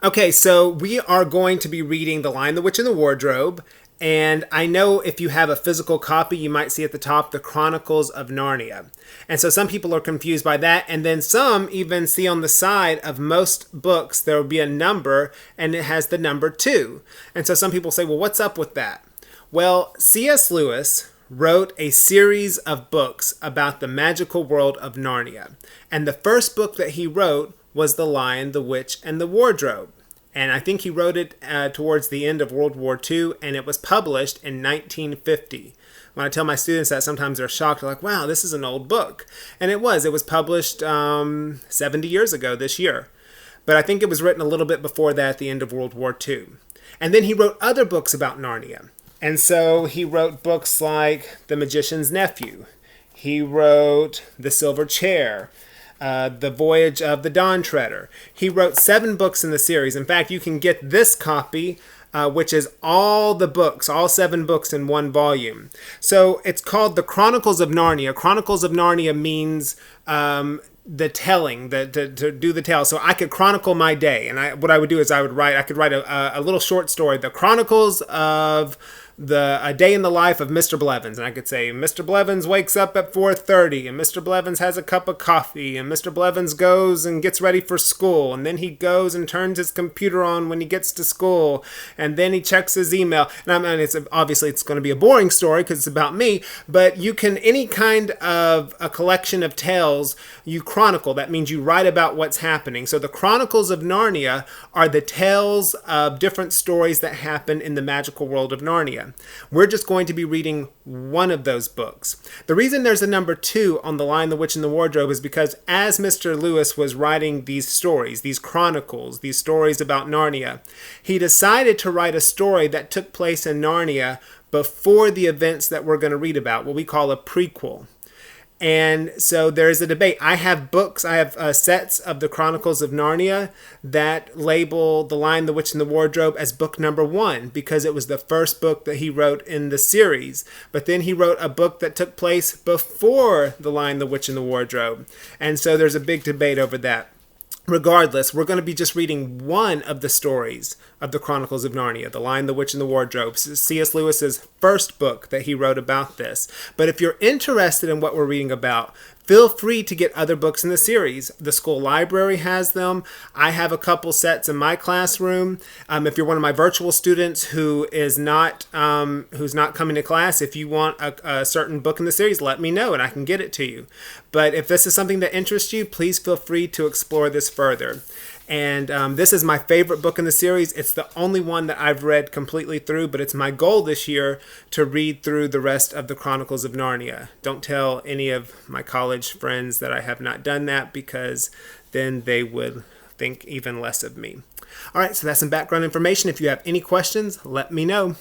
Okay, so we are going to be reading The Lion, the Witch, and the Wardrobe. And I know if you have a physical copy, you might see at the top the Chronicles of Narnia. And so some people are confused by that. And then some even see on the side of most books, there will be a number and it has the number 2. And so some people say, well, what's up with that? Well, C.S. Lewis wrote a series of books about the magical world of Narnia. And the first book that he wrote was The Lion, the Witch, and the Wardrobe. And I think he wrote it towards the end of World War II, and it was published in 1950. When I tell my students that, sometimes they're shocked. They're like, wow, this is an old book. And it was. It was published 70 years ago this year. But I think it was written a little bit before that at the end of World War II. And then he wrote other books about Narnia. And so he wrote books like The Magician's Nephew. He wrote The Silver Chair. The Voyage of the Dawn Treader. He wrote 7 books in the series. In fact, you can get this copy, which is all the books, all 7 books in one volume. So it's called The Chronicles of Narnia. Chronicles of Narnia means the telling, to do the tale. So I could chronicle my day. And what I would do is I could write a little short story, The Chronicles of a day in the life of Mr. Blevins. And I could say, Mr. Blevins wakes up at 4:30, and Mr. Blevins has a cup of coffee, and Mr. Blevins goes and gets ready for school, and then he goes and turns his computer on when he gets to school, and then he checks his email. And it's obviously it's going to be a boring story because it's about me, but you can, any kind of a collection of tales, you chronicle. That means you write about what's happening. So the Chronicles of Narnia are the tales of different stories that happen in the magical world of Narnia. We're just going to be reading one of those books. The reason there's a number 2 on The Lion, the Witch, and the Wardrobe is because as Mr. Lewis was writing these stories, these chronicles, these stories about Narnia, he decided to write a story that took place in Narnia before the events that we're going to read about, what we call a prequel. And so there's a debate. I have books, I have sets of the Chronicles of Narnia that label The Lion, the Witch, and the Wardrobe as book number 1 because it was the first book that he wrote in the series. But then he wrote a book that took place before The Lion, the Witch, and the Wardrobe. And so there's a big debate over that. Regardless, we're going to be just reading one of the stories of the Chronicles of Narnia, The Lion, the Witch, and the Wardrobe, C.S. Lewis's first book that he wrote about this. But if you're interested in what we're reading about, feel free to get other books in the series. The school library has them. I have a couple sets in my classroom. If you're one of my virtual students who's not coming to class, if you want a certain book in the series, let me know and I can get it to you. But if this is something that interests you, please feel free to explore this further. And this is my favorite book in the series. It's the only one that I've read completely through, but it's my goal this year to read through the rest of the Chronicles of Narnia. Don't tell any of my college friends that I have not done that because then they would think even less of me. All right, so that's some background information. If you have any questions, let me know.